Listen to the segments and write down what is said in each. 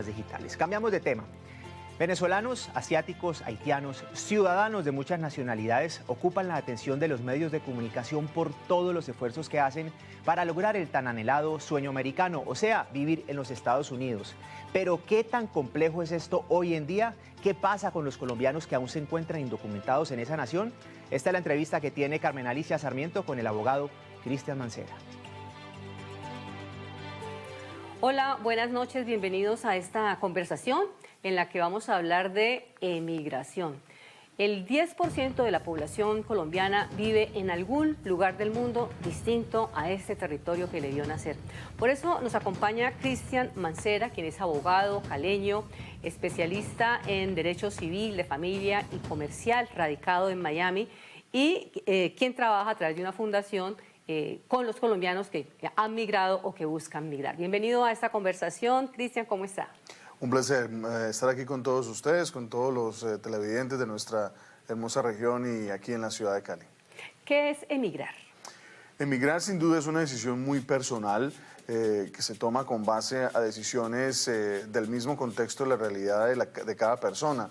digitales. Cambiamos de tema. Venezolanos, asiáticos, haitianos, ciudadanos de muchas nacionalidades ocupan la atención de los medios de comunicación por todos los esfuerzos que hacen para lograr el tan anhelado sueño americano, o sea, vivir en los Estados Unidos. Pero ¿qué tan complejo es esto hoy en día? ¿Qué pasa con los colombianos que aún se encuentran indocumentados en esa nación? Esta es la entrevista que tiene Carmen Alicia Sarmiento con el abogado Cristian Mancera. Hola, buenas noches, bienvenidos a esta conversación en la que vamos a hablar de emigración. El 10% de la población colombiana vive en algún lugar del mundo distinto a este territorio que le dio nacer. Por eso nos acompaña Cristian Mancera, quien es abogado caleño, especialista en derecho civil, de familia y comercial, radicado en Miami, y quien trabaja a través de una fundación con los colombianos que han migrado o que buscan migrar. Bienvenido a esta conversación. Cristian, ¿cómo está? Un placer estar aquí con todos ustedes, con todos los televidentes de nuestra hermosa región y aquí en la ciudad de Cali. ¿Qué es emigrar? Emigrar sin duda es una decisión muy personal que se toma con base a decisiones del mismo contexto de la realidad de cada persona.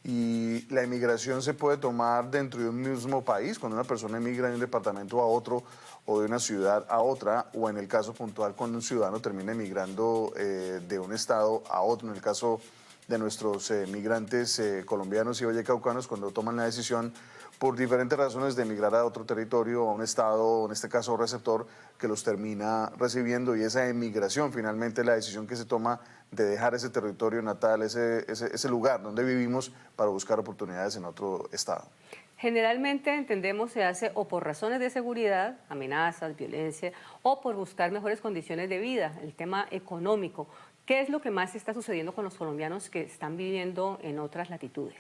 Y la emigración se puede tomar dentro de un mismo país, cuando una persona emigra de un departamento a otro o de una ciudad a otra, o en el caso puntual cuando un ciudadano termina emigrando de un estado a otro, en el caso de nuestros migrantes colombianos y vallecaucanos, cuando toman la decisión por diferentes razones de emigrar a otro territorio, a un estado, en este caso receptor, que los termina recibiendo, y esa emigración finalmente es la decisión que se toma de dejar ese territorio natal, ese lugar donde vivimos para buscar oportunidades en otro estado. Generalmente entendemos se hace o por razones de seguridad, amenazas, violencia, o por buscar mejores condiciones de vida, el tema económico. ¿Qué es lo que más está sucediendo con los colombianos que están viviendo en otras latitudes?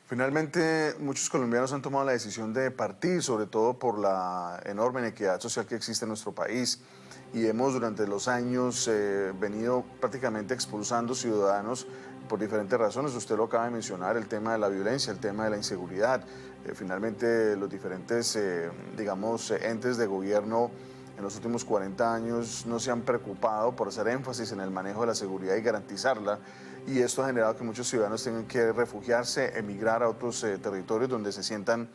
Finalmente, muchos colombianos han tomado la decisión de partir, sobre todo por la enorme inequidad social que existe en nuestro país. Y hemos durante los años venido prácticamente expulsando ciudadanos por diferentes razones. Usted lo acaba de mencionar, el tema de la violencia, el tema de la inseguridad. Finalmente, los diferentes, entes de gobierno en los últimos 40 años no se han preocupado por hacer énfasis en el manejo de la seguridad y garantizarla. Y esto ha generado que muchos ciudadanos tengan que refugiarse, emigrar a otros territorios donde se sientan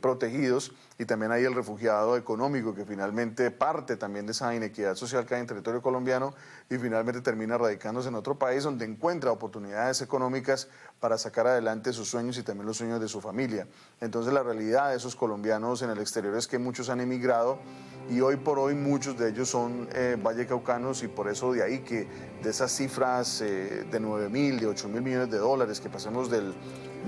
protegidos, y también hay el refugiado económico que finalmente parte también de esa inequidad social que hay en territorio colombiano y finalmente termina radicándose en otro país donde encuentra oportunidades económicas para sacar adelante sus sueños y también los sueños de su familia. Entonces la realidad de esos colombianos en el exterior es que muchos han emigrado y hoy por hoy muchos de ellos son vallecaucanos, y por eso de ahí que de esas cifras de 9.000, de 8.000 millones de dólares, que pasemos del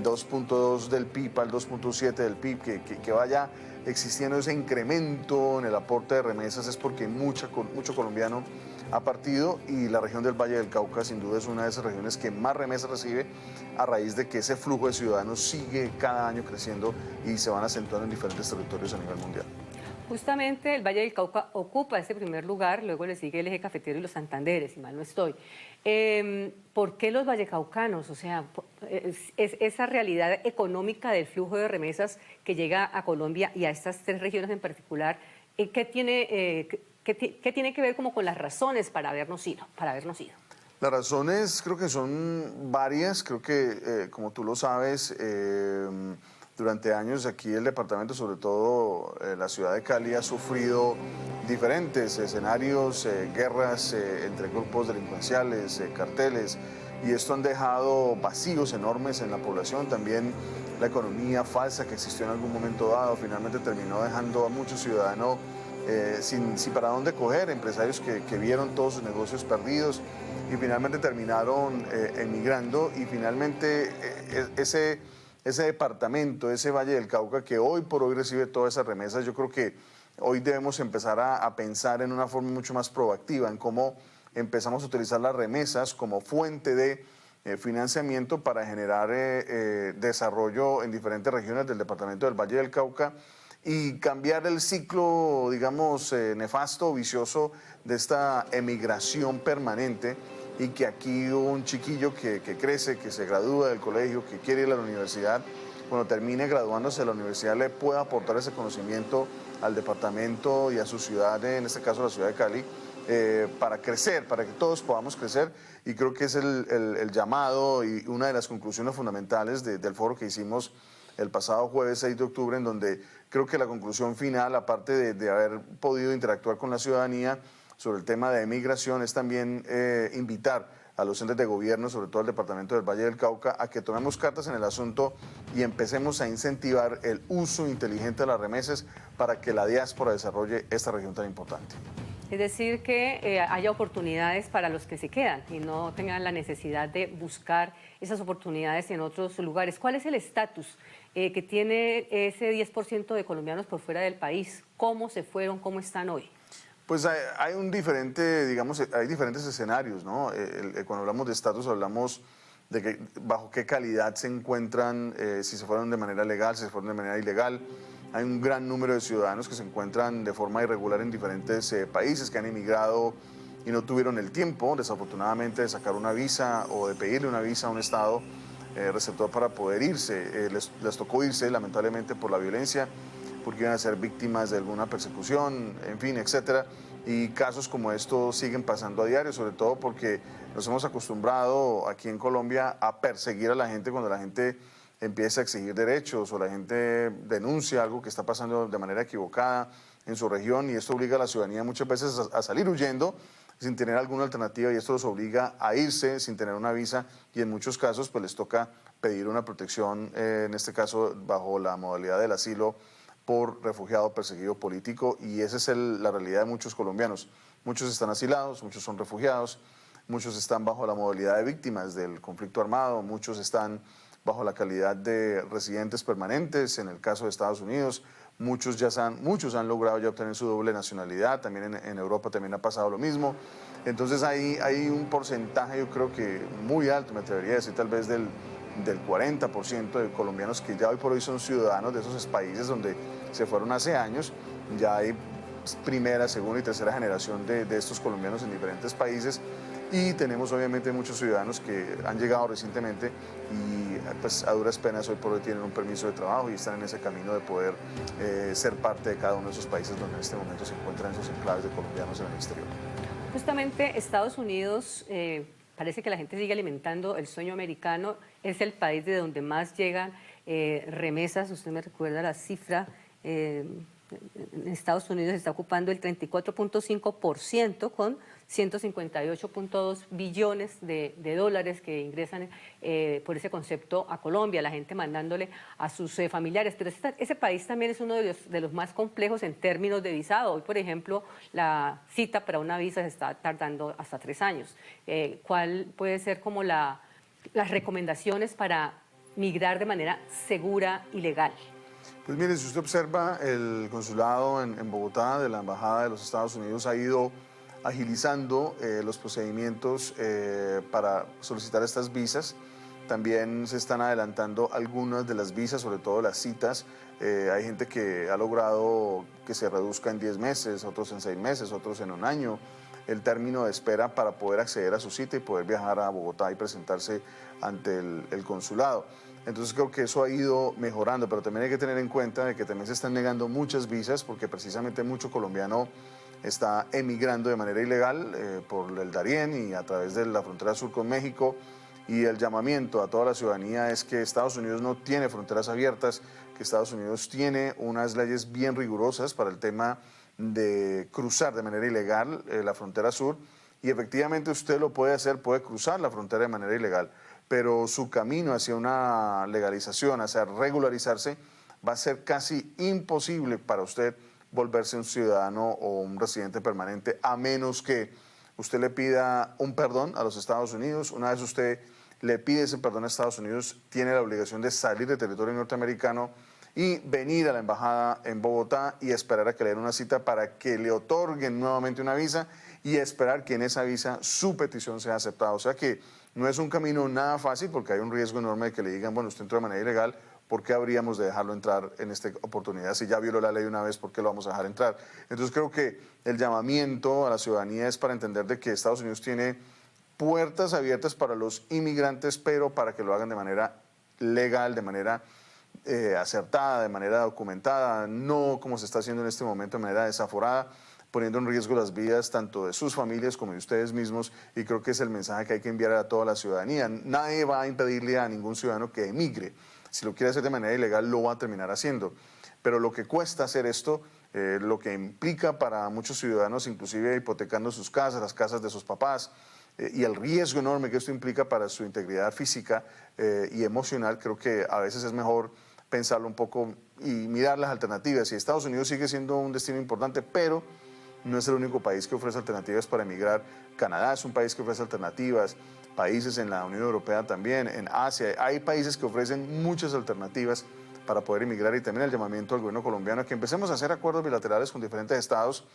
2.2 del PIB al 2.7 del PIB, que vaya existiendo ese incremento en el aporte de remesas, es porque mucho colombiano ha partido, y la región del Valle del Cauca sin duda es una de esas regiones que más remesas recibe a raíz de que ese flujo de ciudadanos sigue cada año creciendo y se van acentuando en diferentes territorios a nivel mundial. Justamente el Valle del Cauca ocupa ese primer lugar, luego le sigue el Eje Cafetero y los Santanderes, si mal no estoy. ¿Por qué los vallecaucanos? O sea, es esa realidad económica del flujo de remesas que llega a Colombia y a estas tres regiones en particular, ¿qué tiene que ver como con las razones para habernos ido? Las razones creo que son varias, creo que como tú lo sabes, durante años aquí el departamento, sobre todo la ciudad de Cali, ha sufrido diferentes escenarios, guerras entre grupos delincuenciales, carteles, y esto han dejado vacíos enormes en la población. También la economía falsa que existió en algún momento dado finalmente terminó dejando a muchos ciudadanos sin para dónde coger, empresarios que vieron todos sus negocios perdidos y finalmente terminaron emigrando, y finalmente ese departamento, ese Valle del Cauca que hoy por hoy recibe todas esas remesas, yo creo que hoy debemos empezar a pensar en una forma mucho más proactiva en cómo empezamos a utilizar las remesas como fuente de financiamiento para generar desarrollo en diferentes regiones del departamento del Valle del Cauca y cambiar el ciclo, digamos, nefasto o vicioso de esta emigración permanente, y que aquí un chiquillo que crece, que se gradúa del colegio, que quiere ir a la universidad, cuando termine graduándose de la universidad le pueda aportar ese conocimiento al departamento y a su ciudad, en este caso la ciudad de Cali, para crecer, para que todos podamos crecer, y creo que es el llamado y una de las conclusiones fundamentales del foro que hicimos el pasado jueves 6 de octubre, en donde creo que la conclusión final, aparte de haber podido interactuar con la ciudadanía sobre el tema de migración, es también invitar a los entes de gobierno, sobre todo al departamento del Valle del Cauca, a que tomemos cartas en el asunto y empecemos a incentivar el uso inteligente de las remesas para que la diáspora desarrolle esta región tan importante. Es decir, que haya oportunidades para los que se quedan y no tengan la necesidad de buscar esas oportunidades en otros lugares. ¿Cuál es el estatus que tiene ese 10% de colombianos por fuera del país? ¿Cómo se fueron? ¿Cómo están hoy? Pues hay un diferente, digamos, hay diferentes escenarios, ¿no? Cuando hablamos de estatus hablamos de que, bajo qué calidad se encuentran, si se fueron de manera legal, si se fueron de manera ilegal. Hay un gran número de ciudadanos que se encuentran de forma irregular en diferentes países, que han emigrado y no tuvieron el tiempo, desafortunadamente, de sacar una visa o de pedirle una visa a un estado receptor para poder irse. Les tocó irse, lamentablemente, por la violencia, porque iban a ser víctimas de alguna persecución, en fin, etcétera. Y casos como estos siguen pasando a diario, sobre todo porque nos hemos acostumbrado aquí en Colombia a perseguir a la gente cuando la gente empieza a exigir derechos o la gente denuncia algo que está pasando de manera equivocada en su región, y esto obliga a la ciudadanía muchas veces a salir huyendo sin tener alguna alternativa, y esto los obliga a irse sin tener una visa, y en muchos casos pues les toca pedir una protección, en este caso bajo la modalidad del asilo por refugiado perseguido político, y esa es la realidad de muchos colombianos. Muchos están asilados, muchos son refugiados, muchos están bajo la modalidad de víctimas del conflicto armado, muchos están bajo la calidad de residentes permanentes, en el caso de Estados Unidos, muchos han logrado ya obtener su doble nacionalidad, también en Europa también ha pasado lo mismo. Entonces hay un porcentaje, yo creo que muy alto, me atrevería a decir tal vez del 40% de colombianos que ya hoy por hoy son ciudadanos de esos países donde se fueron hace años. Ya hay primera, segunda y tercera generación de estos colombianos en diferentes países, y tenemos obviamente muchos ciudadanos que han llegado recientemente y pues a duras penas hoy por hoy tienen un permiso de trabajo y están en ese camino de poder ser parte de cada uno de esos países donde en este momento se encuentran esos enclaves de colombianos en el exterior. Justamente Estados Unidos, parece que la gente sigue alimentando el sueño americano, es el país de donde más llegan remesas. Usted me recuerda la cifra, en Estados Unidos está ocupando el 34.5% con 158.2 billones de dólares que ingresan por ese concepto a Colombia, la gente mandándole a sus familiares. Pero ese país también es uno de los más complejos en términos de visado. Hoy, por ejemplo, la cita para una visa se está tardando hasta 3 años. ¿Cuál puede ser como las recomendaciones para migrar de manera segura y legal? Pues mire, si usted observa, el consulado en Bogotá de la Embajada de los Estados Unidos ha ido agilizando los procedimientos para solicitar estas visas. También se están adelantando algunas de las visas, sobre todo las citas. Hay gente que ha logrado que se reduzca en 10 meses, otros en 6 meses, otros en 1 año, el término de espera para poder acceder a su cita y poder viajar a Bogotá y presentarse ante el consulado. Entonces creo que eso ha ido mejorando, pero también hay que tener en cuenta de que también se están negando muchas visas porque precisamente mucho colombiano está emigrando de manera ilegal por el Darién y a través de la frontera sur con México, y el llamamiento a toda la ciudadanía es que Estados Unidos no tiene fronteras abiertas, que Estados Unidos tiene unas leyes bien rigurosas para el tema de cruzar de manera ilegal la frontera sur, y efectivamente usted lo puede hacer, puede cruzar la frontera de manera ilegal, pero su camino hacia una legalización, hacia regularizarse, va a ser casi imposible para usted volverse un ciudadano o un residente permanente, a menos que usted le pida un perdón a los Estados Unidos. Una vez usted le pide ese perdón a Estados Unidos, tiene la obligación de salir del territorio norteamericano y venir a la embajada en Bogotá y esperar a que le den una cita para que le otorguen nuevamente una visa y esperar que en esa visa su petición sea aceptada. O sea que no es un camino nada fácil porque hay un riesgo enorme de que le digan, bueno, usted entró de manera ilegal, ¿por qué habríamos de dejarlo entrar en esta oportunidad? Si ya violó la ley una vez, ¿por qué lo vamos a dejar entrar? Entonces creo que el llamamiento a la ciudadanía es para entender de que Estados Unidos tiene puertas abiertas para los inmigrantes, pero para que lo hagan de manera legal, de manera acertada, de manera documentada, no como se está haciendo en este momento de manera desaforada, poniendo en riesgo las vidas tanto de sus familias como de ustedes mismos, y creo que es el mensaje que hay que enviar a toda la ciudadanía. Nadie va a impedirle a ningún ciudadano que emigre. Si lo quiere hacer de manera ilegal, lo va a terminar haciendo. Pero lo que cuesta hacer esto, lo que implica para muchos ciudadanos, inclusive hipotecando sus casas, las casas de sus papás, y el riesgo enorme que esto implica para su integridad física y emocional, creo que a veces es mejor pensarlo un poco y mirar las alternativas. Y Estados Unidos sigue siendo un destino importante, pero no es el único país que ofrece alternativas para emigrar. Canadá es un país que ofrece alternativas, países en la Unión Europea también, en Asia. Hay países que ofrecen muchas alternativas para poder emigrar, y también el llamamiento al gobierno colombiano a que empecemos a hacer acuerdos bilaterales con diferentes estados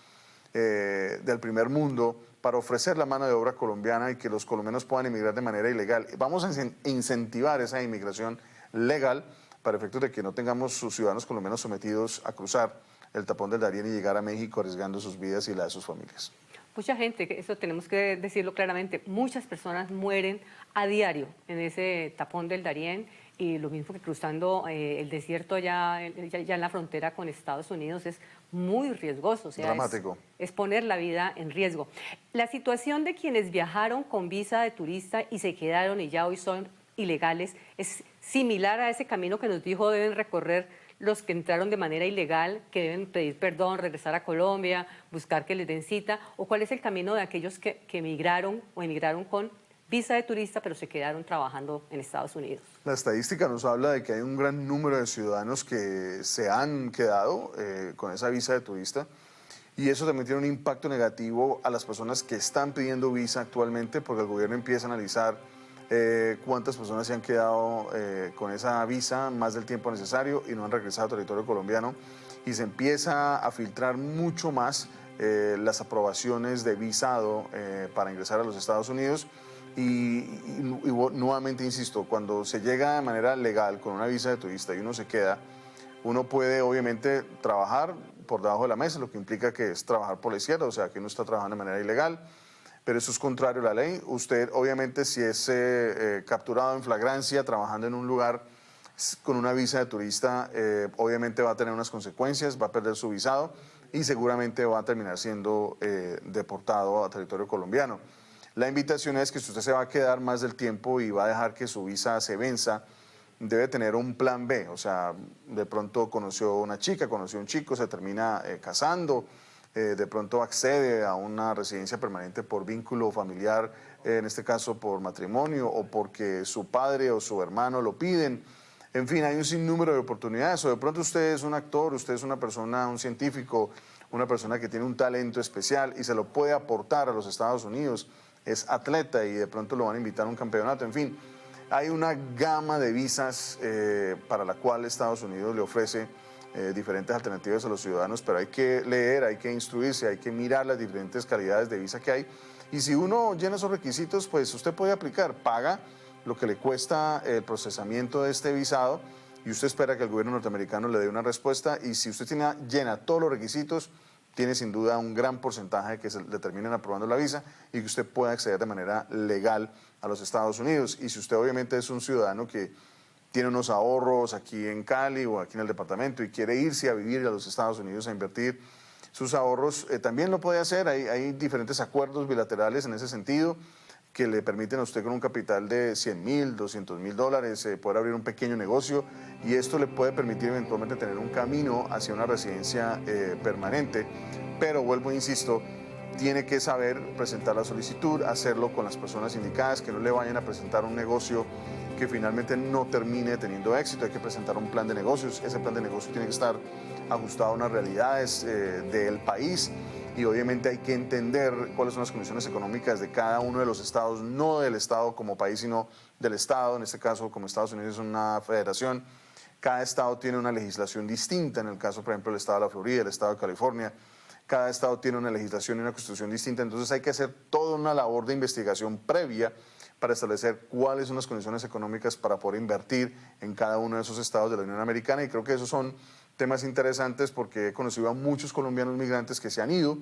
del primer mundo para ofrecer la mano de obra colombiana y que los colombianos puedan emigrar de manera ilegal. Vamos a incentivar esa inmigración legal para efectos de que no tengamos sus ciudadanos colombianos sometidos a cruzar el tapón del Darién y llegar a México arriesgando sus vidas y la de sus familias. Mucha gente, eso tenemos que decirlo claramente, muchas personas mueren a diario en ese tapón del Darién, y lo mismo que cruzando el desierto ya en la frontera con Estados Unidos es muy riesgoso. O sea, dramático. Es poner la vida en riesgo. La situación de quienes viajaron con visa de turista y se quedaron y ya hoy son ilegales es similar a ese camino que nos dijo deben recorrer los que entraron de manera ilegal, que deben pedir perdón, regresar a Colombia, buscar que les den cita, o cuál es el camino de aquellos que emigraron o emigraron con visa de turista, pero se quedaron trabajando en Estados Unidos. La estadística nos habla de que hay un gran número de ciudadanos que se han quedado con esa visa de turista, y eso también tiene un impacto negativo a las personas que están pidiendo visa actualmente, porque el gobierno empieza a analizar cuántas personas se han quedado con esa visa más del tiempo necesario y no han regresado a territorio colombiano, y se empieza a filtrar mucho más las aprobaciones de visado para ingresar a los Estados Unidos. Y nuevamente insisto, cuando se llega de manera legal con una visa de turista y uno se queda, uno puede obviamente trabajar por debajo de la mesa, lo que implica que es trabajar por la izquierda, o sea que uno está trabajando de manera ilegal, pero eso es contrario a la ley. Usted obviamente, si es capturado en flagrancia trabajando en un lugar con una visa de turista, obviamente va a tener unas consecuencias, va a perder su visado y seguramente va a terminar siendo deportado a territorio colombiano. La invitación es que si usted se va a quedar más del tiempo y va a dejar que su visa se venza, debe tener un plan B. O sea, de pronto conoció una chica, conoció un chico, se termina casando, de pronto accede a una residencia permanente por vínculo familiar, en este caso por matrimonio o porque su padre o su hermano lo piden. En fin, hay un sinnúmero de oportunidades. O de pronto usted es un actor, usted es una persona, un científico, una persona que tiene un talento especial y se lo puede aportar a los Estados Unidos. Es atleta y de pronto lo van a invitar a un campeonato. En fin, hay una gama de visas para la cual Estados Unidos le ofrece diferentes alternativas a los ciudadanos, pero hay que leer, hay que instruirse, hay que mirar las diferentes calidades de visa que hay. Y si uno llena esos requisitos, pues usted puede aplicar, paga lo que le cuesta el procesamiento de este visado y usted espera que el gobierno norteamericano le dé una respuesta, y si usted llena todos los requisitos, tiene sin duda un gran porcentaje que le terminen aprobando la visa y que usted pueda acceder de manera legal a los Estados Unidos. Y si usted obviamente es un ciudadano que tiene unos ahorros aquí en Cali o aquí en el departamento y quiere irse a vivir a los Estados Unidos a invertir sus ahorros, también lo puede hacer. Hay diferentes acuerdos bilaterales en ese sentido que le permiten a usted con un capital de 100.000, 200.000 dólares poder abrir un pequeño negocio, y esto le puede permitir eventualmente tener un camino hacia una residencia permanente. Pero vuelvo e insisto, tiene que saber presentar la solicitud, hacerlo con las personas indicadas, que no le vayan a presentar un negocio que finalmente no termine teniendo éxito. Hay que presentar un plan de negocios. Ese plan de negocio tiene que estar ajustado a unas realidades del país, y obviamente hay que entender cuáles son las condiciones económicas de cada uno de los estados, no del estado como país, sino del estado. En este caso, como Estados Unidos es una federación, cada estado tiene una legislación distinta. En el caso, por ejemplo, del estado de la Florida, el estado de California, cada estado tiene una legislación y una constitución distinta. Entonces hay que hacer toda una labor de investigación previa para establecer cuáles son las condiciones económicas para poder invertir en cada uno de esos estados de la Unión Americana. Y creo que esos son temas interesantes, porque he conocido a muchos colombianos migrantes que se han ido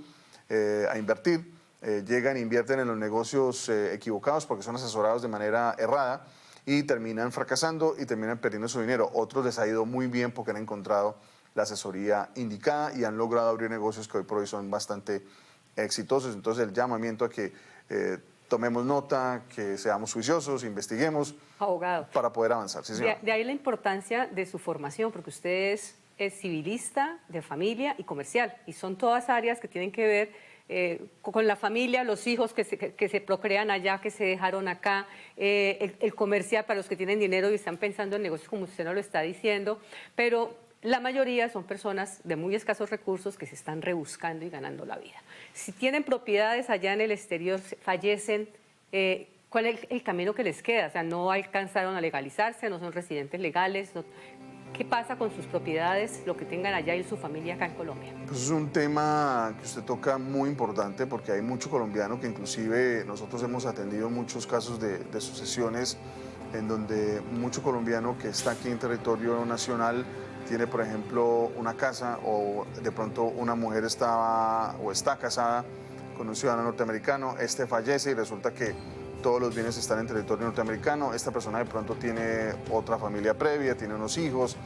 a invertir, llegan e invierten en los negocios equivocados porque son asesorados de manera errada y terminan fracasando y terminan perdiendo su dinero. Otros les ha ido muy bien porque han encontrado la asesoría indicada y han logrado abrir negocios que hoy por hoy son bastante exitosos. Entonces el llamamiento a que tomemos nota, que seamos juiciosos, investiguemos, abogado, para poder avanzar. Sí, de ahí la importancia de su formación, porque usted es civilista, de familia y comercial, y son todas áreas que tienen que ver con la familia, los hijos que se procrean allá, que se dejaron acá, el comercial para los que tienen dinero y están pensando en negocios como usted nos lo está diciendo, pero la mayoría son personas de muy escasos recursos que se están rebuscando y ganando la vida. Si tienen propiedades allá en el exterior, fallecen, ¿cuál es el camino que les queda? O sea, no alcanzaron a legalizarse, no son residentes legales. ¿Qué pasa con sus propiedades, lo que tengan allá y su familia acá en Colombia? Pues es un tema que usted toca muy importante porque hay mucho colombiano que inclusive nosotros hemos atendido muchos casos de sucesiones en donde mucho colombiano que está aquí en territorio nacional tiene, por ejemplo, una casa o de pronto una mujer está casada con un ciudadano norteamericano, fallece y resulta que todos los bienes están en territorio norteamericano, esta persona de pronto tiene otra familia previa, tiene unos hijos,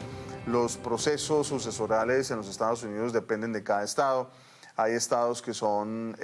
los procesos sucesorales en los Estados Unidos dependen de cada estado, hay estados que son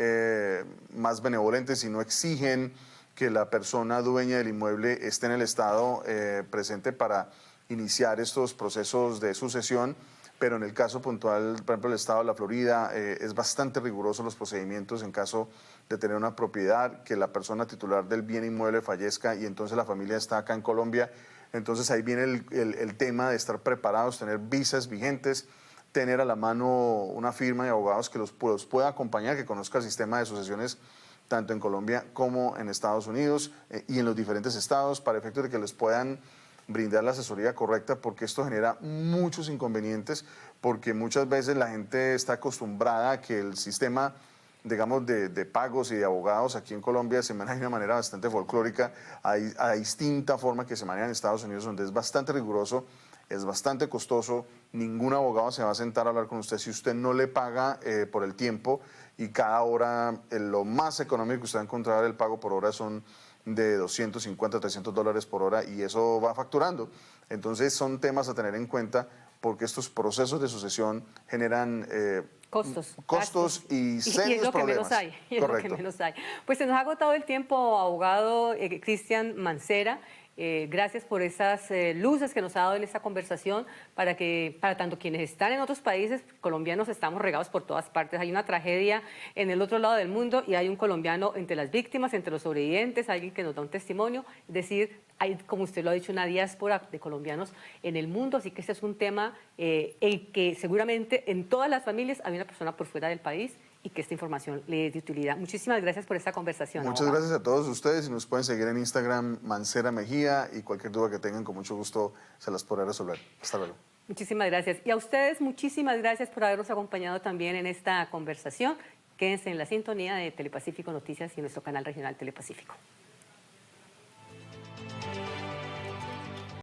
más benevolentes y no exigen que la persona dueña del inmueble esté en el estado presente para iniciar estos procesos de sucesión, pero en el caso puntual, por ejemplo, el estado de la Florida, es bastante riguroso los procedimientos en caso de tener una propiedad, que la persona titular del bien inmueble fallezca y entonces la familia está acá en Colombia. Entonces ahí viene el tema de estar preparados, tener visas vigentes, tener a la mano una firma de abogados que los pueda acompañar, que conozca el sistema de sucesiones tanto en Colombia como en Estados Unidos y en los diferentes estados, para efectos de que les puedan brindar la asesoría correcta, porque esto genera muchos inconvenientes, porque muchas veces la gente está acostumbrada a que el sistema, digamos, de pagos y de abogados aquí en Colombia se maneja de una manera bastante folclórica, a distinta forma que se maneja en Estados Unidos, donde es bastante riguroso, es bastante costoso, ningún abogado se va a sentar a hablar con usted si usted no le paga por el tiempo, y cada hora, lo más económico que usted va a encontrar, el pago por hora son de 250, 300 dólares por hora, y eso va facturando. Entonces son temas a tener en cuenta porque estos procesos de sucesión generan costos y serios problemas. Y es lo que menos hay. Pues se nos ha agotado el tiempo, abogado Cristian Mancera. Gracias por esas luces que nos ha dado en esta conversación para tanto quienes están en otros países, colombianos estamos regados por todas partes. Hay una tragedia en el otro lado del mundo y hay un colombiano entre las víctimas, entre los sobrevivientes, alguien que nos da un testimonio. Es decir, hay, como usted lo ha dicho, una diáspora de colombianos en el mundo, así que este es un tema en que seguramente en todas las familias hay una persona por fuera del país y que esta información le es de utilidad. Muchísimas gracias por esta conversación. Muchas gracias a todos ustedes y nos pueden seguir en Instagram, Mancera Mejía, y cualquier duda que tengan, con mucho gusto se las podré resolver. Hasta luego. Muchísimas gracias. Y a ustedes, muchísimas gracias por habernos acompañado también en esta conversación. Quédense en la sintonía de Telepacífico Noticias y nuestro canal regional Telepacífico.